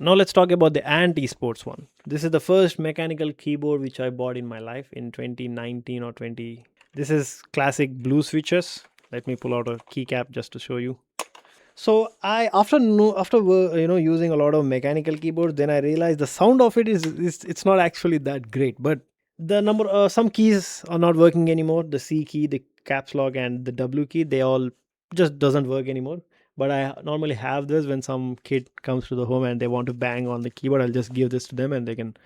Now let's talk about the anti-sports one. This is the first mechanical keyboard which I bought in my life in 2019 or 20. This is classic blue switches. Let me pull out a keycap just to show you. So I after using a lot of mechanical keyboards, then I realized the sound of it is it's not actually that great. But the number some keys are not working anymore. The C key, the caps lock, and the W key, they all just doesn't work anymore. But I normally have this when some kid comes to the home and they want to bang on the keyboard. I'll just give this to them and they can